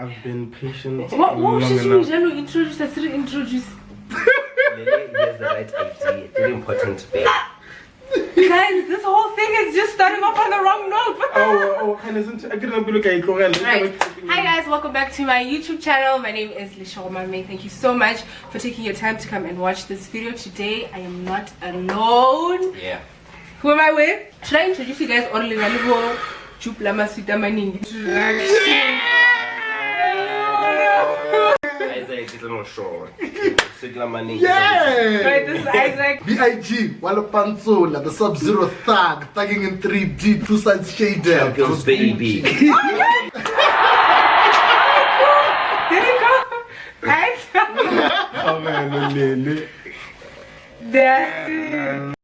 I've been patient. What should you introduce? I didn't introduce. Here's the right idea. Very important thing. Guys, this whole thing is just starting off on the wrong note. Right. Hi guys, welcome back to my YouTube channel. My name is Lishomame. Thank you so much for taking your time to come and watch this video. Today, I am not alone. Yeah. Who am I with? Should I introduce you guys only? Isaac is not sure. Yeah! Right, this is Isaac. B.I.G. Walapanzola, the Sub-Zero Thug, thugging in 3D, two sides shaded. Girls, baby. There you go. Right? Oh man, Lily. That's it.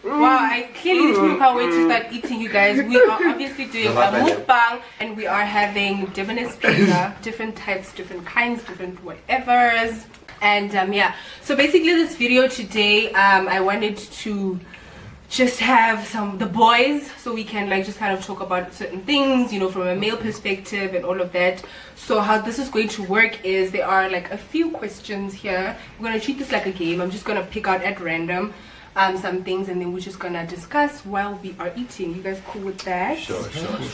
Wow, I clearly can't wait to start eating, you guys. We are obviously doing a mukbang and we are having Debonair's pizza, different types, different kinds, different whatevers. And yeah, so basically this video today, I wanted to just have the boys so we can like just kind of talk about certain things, you know, from a male perspective and all of that. So how this is going to work is there are like a few questions here. We're going to treat this like a game. I'm just going to pick out at random some things and then we're just gonna discuss while we are eating. You guys cool with that? Sure.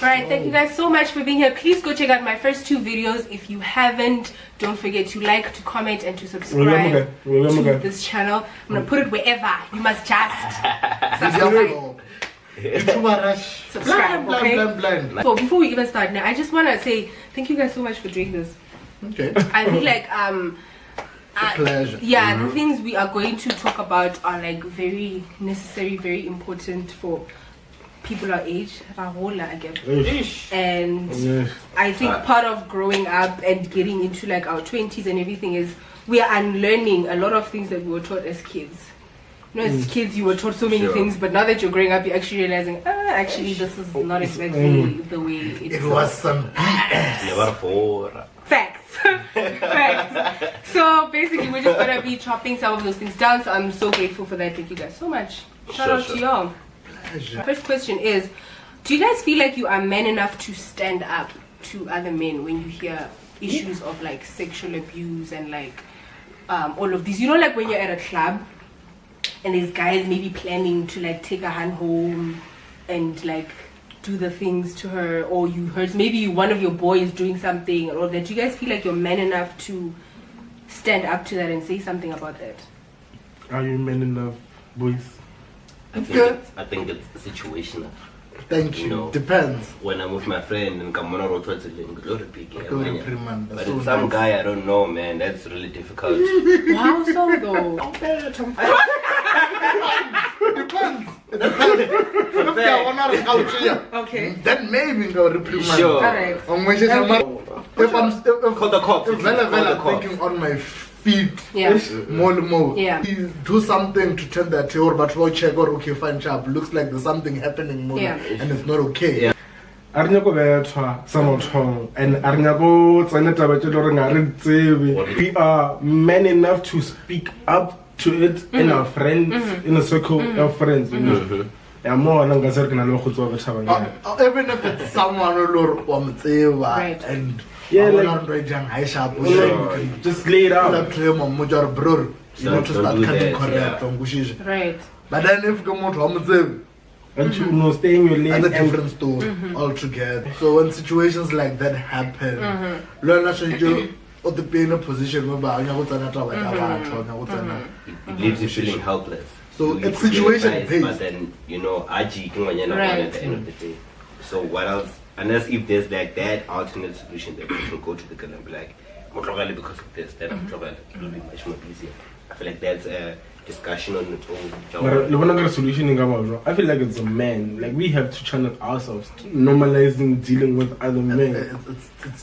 Right, thank you guys so much for being here. Please go check out my first 2 videos if you haven't. Don't forget to like, to comment, and to subscribe to this channel. I'm gonna put it wherever. You must just subscribe, okay? So before we even start now, I just wanna say thank you guys so much for doing this. Okay. I feel like pleasure. Yeah, the things we are going to talk about are like very necessary, very important for people our age. And I think part of growing up and getting into like our 20s and everything is we are unlearning a lot of things that we were taught as kids. You know, as kids you were taught so many things, but now that you're growing up you're actually realizing, actually this is not exactly the way it was some BS. Never for. Facts. Facts. So basically we're just gonna be chopping some of those things down, so I'm so grateful for that. Thank you guys so much. Shout out to y'all. First question is, do you guys feel like you are man enough to stand up to other men when you hear issues of like sexual abuse and like all of these, you know, like when you're at a club and there's guys maybe planning to like take a hand home and like do the things to her, or you heard maybe one of your boys doing something or that, you guys feel like you're man enough to stand up to that and say something about that? Are you man enough, boys? I think it's situational. Thank you. Know, depends. When I'm with my friend and come on a road trip, but it's some guy I don't know, man. That's really difficult. Wow, so though. Depends. Okay. Then maybe go reprimand. Sure. Alright. If I'm Call the cops. thinking on my feet, Yeah. more. Yeah. Do something to turn that over, but we'll check or okay, fine, chap. Looks like there's something happening more, and it's not okay. Yeah. We are men enough to speak up to it in our friends, in a circle of friends, you know. Even if it's someone Right. and Sure. just lay it out. You know, to start cutting correct. Right. But then if you want to and you know, stay in your lane, that's a different story altogether. So when situations like that happen, learn or the pain of position It leaves you feeling helpless. So it's situation based. But then, you know, at the end of the day. So what else? Unless if there's like that alternate solution that we can go to the girl and be like, because of this, then it will be much more easier. I feel like that's a discussion on its own. But solution I feel like it's a man. Like we have to channel ourselves to normalizing dealing with other men.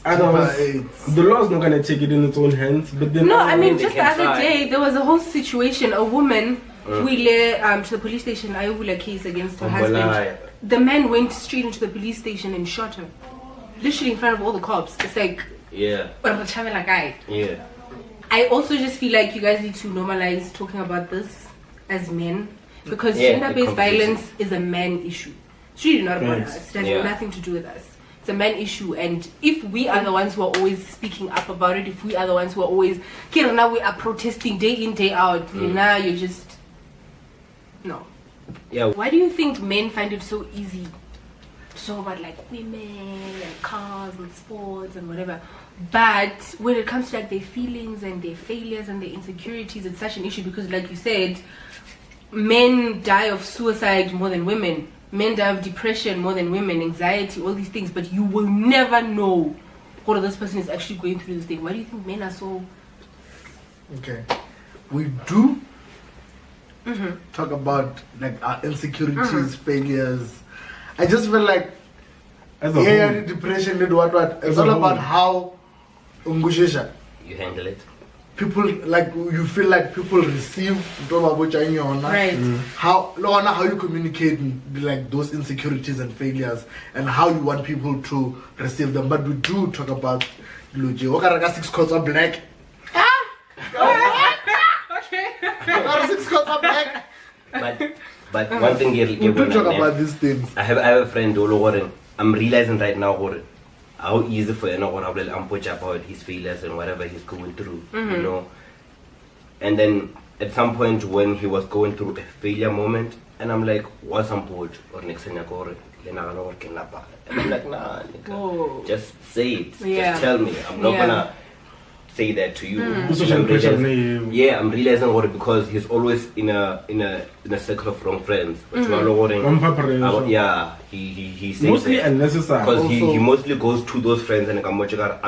Otherwise, the law's not gonna take it in its own hands. But then no, I mean, just the other day there was a whole situation. A woman we led to the police station. I will a case against her husband. The man went straight into the police station and shot her, literally in front of all the cops. It's like, yeah. Yeah. I also just feel like you guys need to normalize talking about this as men, because gender-based violence is a man issue. It's really not about Thanks. us. It has nothing to do with us. It's a man issue, and if we are the ones who are always speaking up about it, if we are the ones who are always, now we are protesting day in, day out, now you're just, no. Yeah. Why do you think men find it so easy to talk about like women and cars and sports and whatever, but when it comes to like their feelings and their failures and their insecurities, it's such an issue? Because like you said, men die of suicide more than women. Men die of depression more than women, anxiety, all these things, but you will never know what this person is actually going through this thing. Why do you think men are so... Okay. We do talk about like our insecurities, failures. I just feel like depression, what. It's all about how You handle it. people, like, you feel like people receive Right. how you communicate like those insecurities and failures, and how you want people to receive them. But we do talk about Luigi. What kind of 6 coats are black? Okay. 6 coats are black. But one thing We do talk about these things. I have a friend, Olo Warren. I'm realizing right now, Warren, how easy for him to about his failures and whatever he's going through, you know. And then at some point when he was going through a failure moment, and I'm like, what's on board? Or next thing and I'm like, nah, nigga, just say it. Yeah. Just tell me. I'm not gonna say that to you. Mm. I'm realizing what, because he's always in a circle of wrong friends. But he says mostly unnecessary. because he mostly goes to those friends and I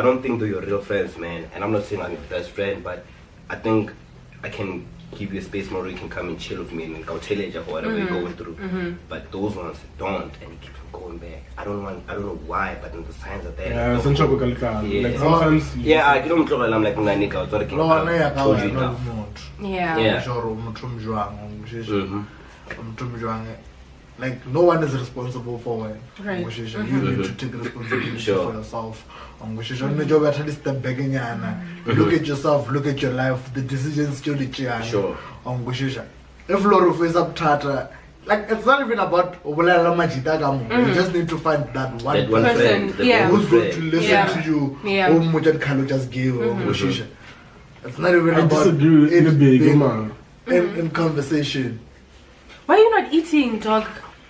don't think they're your real friends, man. And I'm not saying I'm your best friend, but I think I can give you a space where you can come and chill with me and go tell you whatever you're going through. But those ones don't, and it keeps on going back. I don't know why, but then the signs are there. Yeah, some trouble. Like sometimes. Yeah, I don't know. I'm like, nah, nigga, I thought I told you enough. Like, no one is responsible for it. Right. You need to take responsibility Sure. for yourself. Step back in look at yourself, look at your life, the decisions you need. Sure. If Loro face up Tata, like, it's not even about you just need to find that one That one person, friend, yeah. who's going to listen Yeah. to you. Yeah. Just gave. It's not even I about disagree with it the big being man. in conversation. Why are you not eating, dog?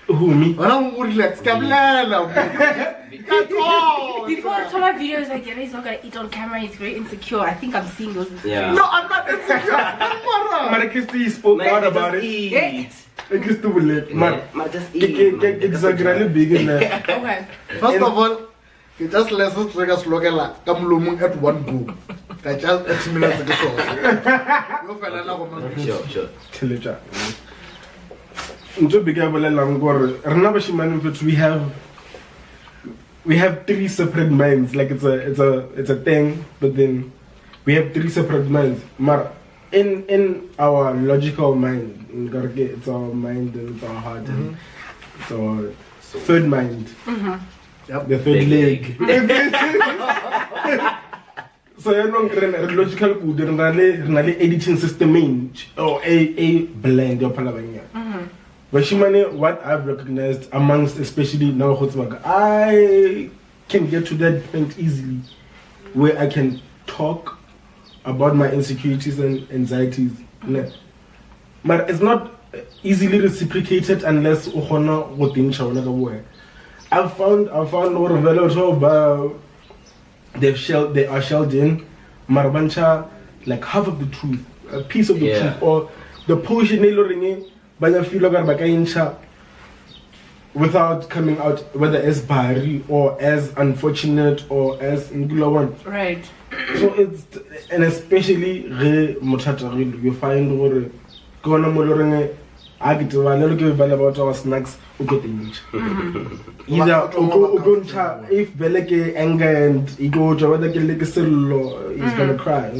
Who, me? When I'm relaxed, Before Thomas videos like, he's not gonna eat on camera, he's very insecure. I think I'm seeing those Yeah. No, I'm not insecure. Marikis spoke out about it. Eat. Like, it's too late. Man, Just eat. exaggerally big in there. Okay. First of all, you just listen to us look at one go. I just 8 minutes ago. Sure. Tell it, Jack. Into big we have 3 separate minds. Like, it's a thing, but then we have 3 separate minds. Mar in our logical mind, it's our mind and it's our heart and it's our third mind. Yep. The third leg. So you know, logical good editing system or a blend of Palavania. But what I've recognized amongst, especially now, I can get to that point easily where I can talk about my insecurities and anxieties. But it's not easily reciprocated unless I found they are shelled in Marabancha, like half of the truth, a piece of the truth, or the potion without coming out whether as bari or as unfortunate or as ngulawan. Right. So it's, and especially you find where about our snacks either if beleke anger and ego whether he's gonna cry.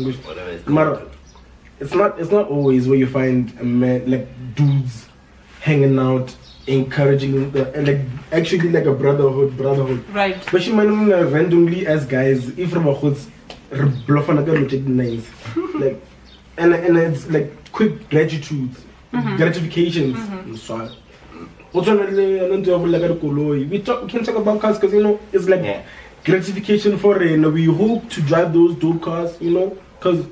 It's not always where you find a man, like dudes hanging out, encouraging like actually like a brotherhood. Right. But she might randomly as guys, if nice, like and it's like quick gratifications. So Also, we can talk about cars because, you know, it's like gratification for it. We hope to drive those dope cars, you know, because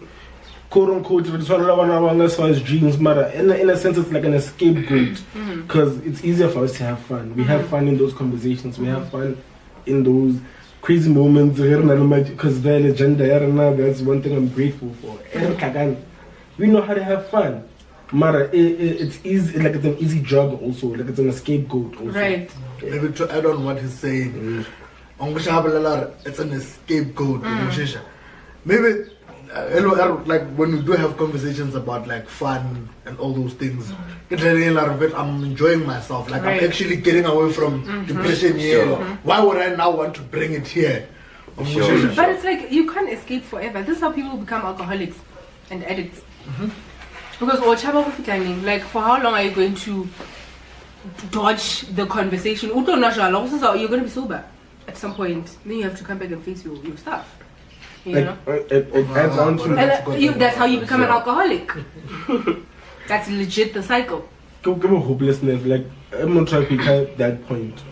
quote unquote, it's one as far as dreams matter. In a sense, it's like an scapegoat because it's easier for us to have fun. We have fun in those conversations. We have fun in those crazy moments. Because the agenda, that's one thing I'm grateful for. We know how to have fun. Mara, it's easy, like it's an easy drug also, like it's an scapegoat also. Right. Maybe to add on what he's saying, it's an scapegoat. Maybe like when we do have conversations about like fun and all those things, I'm enjoying myself. Like I'm actually getting away from depression here. Why would I now want to bring it here? But it's like you can't escape forever. This is how people become alcoholics and addicts. Because like for how long are you going to dodge the conversation? You're going to be sober at some point. Then you have to come back and face your stuff. You know? It adds on to that's how you become an alcoholic. That's legit the cycle. Give a hopelessness. Like I'm not trying to pick that point.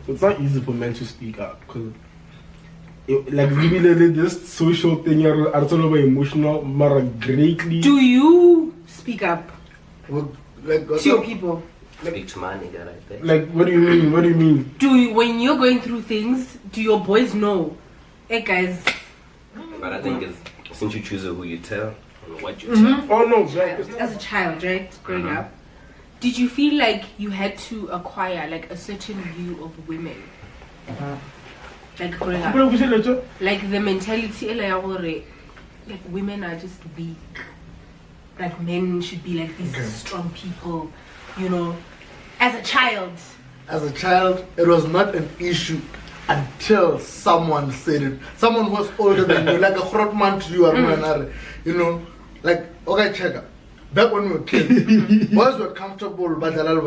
It's not easy for men to speak up because like really this social thing are also emotional, more greatly. Do you speak up like, to your people? Speak to my nigga right there. Like what do you mean? What do you mean? When you're going through things, do your boys know? Hey guys. But I think it's since you choose who you tell and what you tell. Oh no, as a child, right? Growing up, did you feel like you had to acquire like a certain view of women? Like growing up, like the mentality, like women are just weak. Like men should be like these strong people, you know. As a child, it was not an issue until someone said it. Someone who was older than you, like a Grotman to you, you know, like okay, check up. Back when we were kids, boys were comfortable, but that's facts.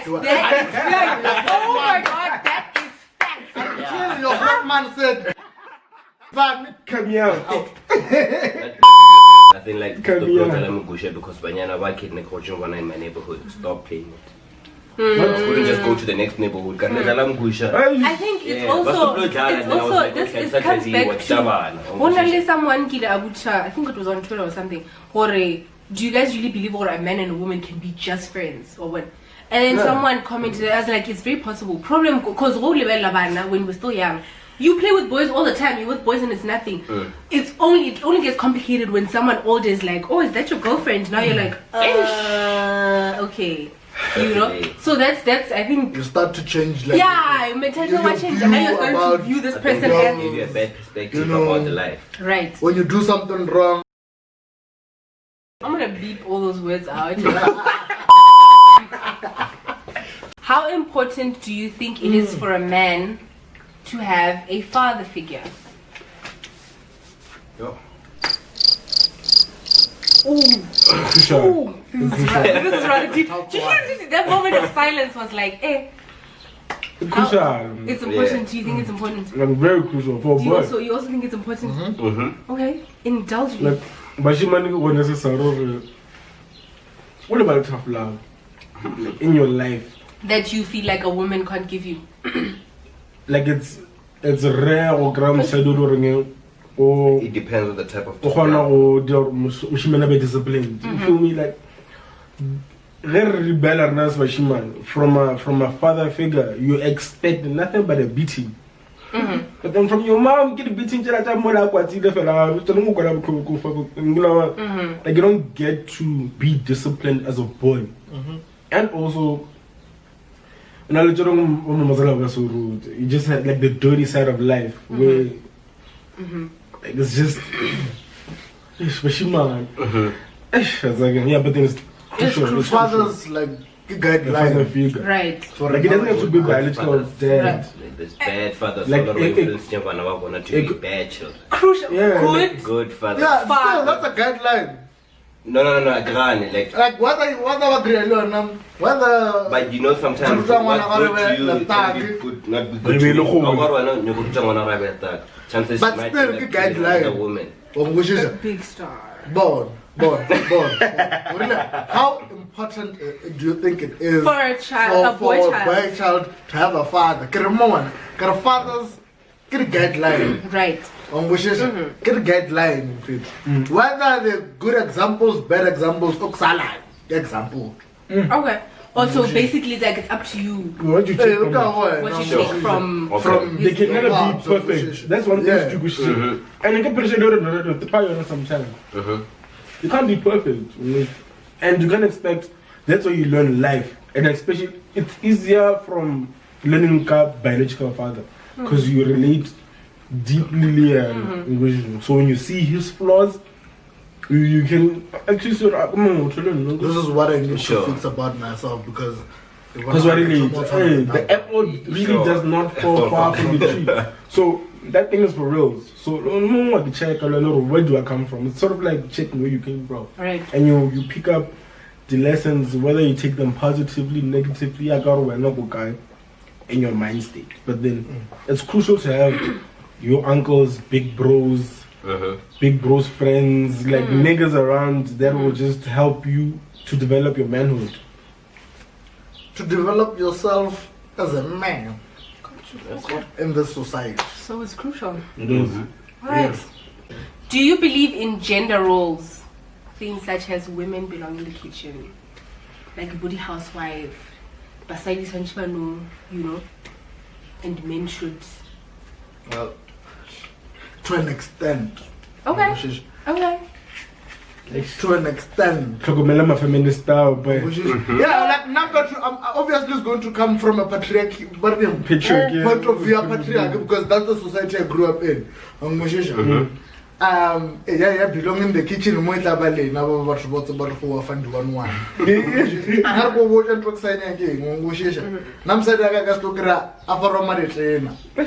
That is facts. Oh my God, that is facts. Until your black man said, "Van, come out." I think like the Gusha because Banyana why kid in my neighborhood. Stop playing it. Couldn't just go to the next neighborhood. I think it's also this comes back to only someone I think it was on Twitter or something. Do you guys really believe a man and a woman can be just friends or what? And then someone commented, I was like, it's very possible. Problem because when we're still young, you play with boys all the time. You're with boys and it's nothing. It only gets complicated when someone older is like, oh, is that your girlfriend? Now you're like, okay. You know, so that's I think you start to change. Like, mentality change. Now you're starting to view this person as give you a bad perspective about the life. Right. When you do something wrong, I'm gonna beep all those words out. How important do you think it is for a man to have a father figure? This is rather deep. That moment of silence was like, crucial. It's important. Do you think it's important? Like very crucial for boys. You also think it's important? Okay, indulge me. Like, but she might not necessarily. What about tough love in your life that you feel like a woman can't give you? Like it's rare or gram or it depends on the type of or disciplined. You feel me? Like from a father figure, you expect nothing but a beating. But then from your mom, get a beating. Like you don't get to be disciplined as a boy, and also. You just had like the dirty side of life where like, it's just especially man. Yeah, but then it's crucial. Fathers like guideline, right? So like it doesn't have to be biological dad. Like this bad fathers, like want to be bad children. Crucial, Good fathers. Yeah, still, that's a guideline. No, like what are but you know sometimes what's good to you not be good to you. Chances but might still be guideline. a woman. A big star. Born. How important do you think it is For a child, a boy child. to have a father? Get a father's get a guideline. Right. Get a guideline. Whether they're good examples, bad examples, example. Okay. Also, basically, it's like it's up to you What you take from that? what you take from. They can never be Wow, so perfect. That's one thing yeah. stupid shit. And you can put it the power sometimes. You can't be perfect. And you can't expect, that's why you learn life. And especially, it's easier from learning biological father. Because you relate deeply. So when you see his flaws, you can actually say, This is what I need to fix about myself because what really, the apple really does not fall far from the tree. So that thing is for real. So what the check, where do I come from? It's sort of like checking where you came from. Right. And you pick up the lessons, whether you take them positively, negatively, in your mind state. But then it's crucial to have your uncles, big bros, friends, like niggas around that will just help you to develop your manhood. To develop yourself as a man in this society. So it's crucial. It is. Right. Do you believe in gender roles? Things such as women belong in the kitchen, like a body housewife, basadi sanchibano, and men should. Well, to an extent. Okay. Okay. To an extent. Tlhokomela feminist style, but Yeah, like number two, I'm obviously it's going to come from a patriarchy point of view, patriarchy, because that's the society I grew up in. Yeah, belong in the kitchen. Mo itlabale na ba batho botse ba go fa ndi 11. Ha go bo tla tlo sign again ngo shisha. Namsadi ka sto kra afaro mare tsena. A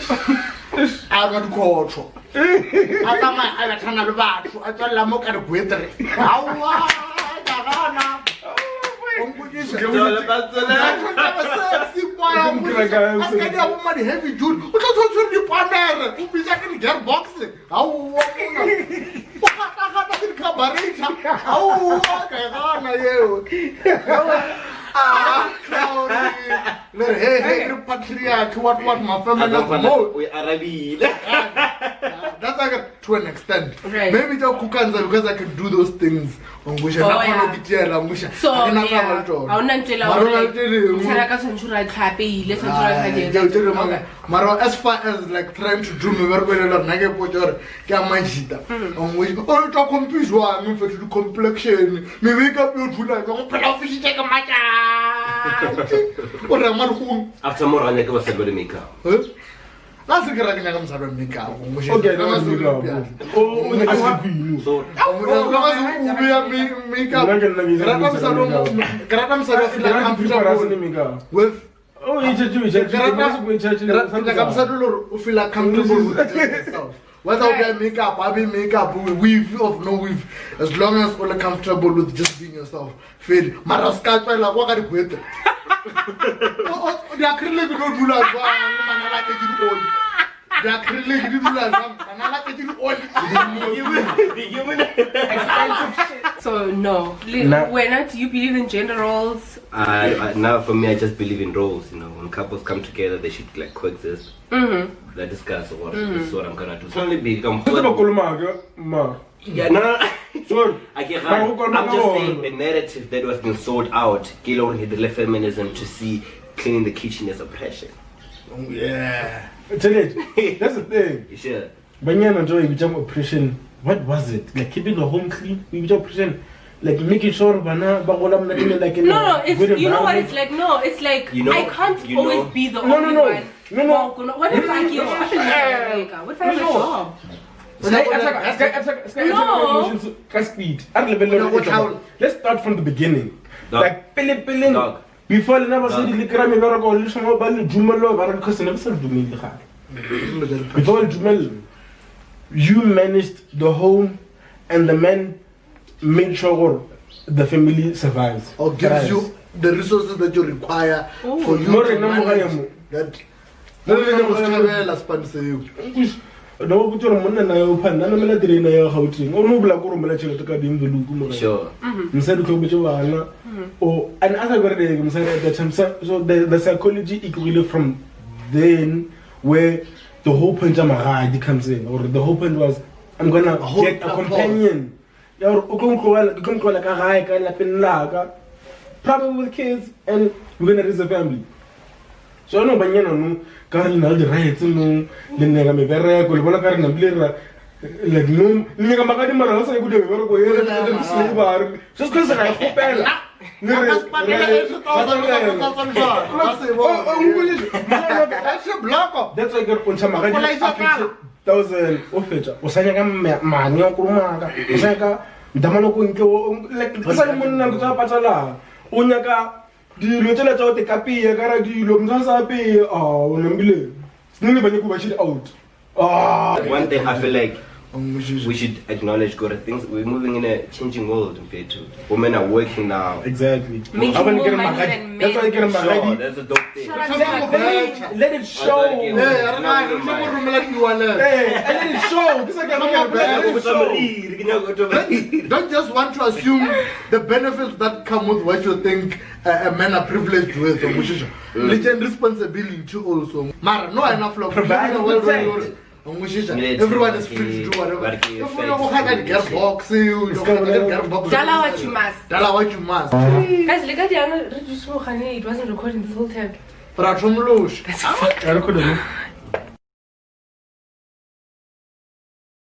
ga dikotho. A tama a ba thana le batho a tswalla mo ka re gwetre. Hawa ka gana. Heavy dude. O tla tshwara di panere. O bitsa ke di gearbox. Hawa. Hey, patriarch, what my family that's like to an extent. Right. Maybe kukanza because I can do those things. So as far as like trying to do me complexion, me wake up your food like After more on the was a good maker. That's a good makeup. okay, that was good. So with feel like comfortable with yourself. Whether we wear makeup, I be makeup, weave of no weave, as long as you're comfortable with just being yourself. Feel Maraska, like what are you? The acrylic don't do like one. The acrylic do like So no. Wena, do you believe in gender roles? Now for me, I just believe in roles. When couples come together, they should like coexist. They discuss what this is what I'm gonna do. So only become. Yeah, no. I'm just saying the narrative that was being sold out, Gilo and feminism to see cleaning the kitchen as oppression. Yeah. That's the thing. Sure. When you enjoy oppression, what was it? Like keeping the home clean? We oppression. Like making sure like No, it's you know what it's like. No, it's like I can't always be the only one. No. What if I give What if I have a job? Let's start from the beginning. Dog. Like pilling. Before the never said the crime ever go listen about Jumalo, because never said before Jumel, you managed the home and the men made sure the family survives. Or gives you the resources that you require for you to manage that. no go tsore monna na yo phana na mela dire na yo Gauteng o no bula go romela tšhelete ka di-envelope mo Sure. mosadi go botse bana or and other very mosadi at that time. So the psychology equally from then where the whole point of Mahadi comes in, or the whole point was I'm gonna get a companion. Probably with kids, and we're gonna raise a family. So I know banyana no kare na the rights no le nega me bere ko le bona kare na blera like no le ka magadi mara sa go de bere ko ye le slave bar just cuz I hopela that's why I got uncha magadi 1000 o fetsa o sanya ka mane o kurumaka o sanya ka damano ko nke like sa le monna go tsa patala o nyaka dilo tsela tsa o te kapia ka ra dilo mtsa sa pe o nembile nne ba nyako ba shit out One thing I feel like we should acknowledge good things. We're moving in a changing world compared to women are working now. Exactly. Making more money than men. That's why I get Sure, that's a dope thing. let it show. Hey, Let it show. This Don't just want to assume the benefits that come with what you think men are privileged with. Legend responsibility too also. Mara, no enough love. Everyone is free to do whatever. If you don't get box, you don't get box. Dala what you must. Dala what you must. Guys, look at the it wasn't recording this whole time. But I don't know. I recorded.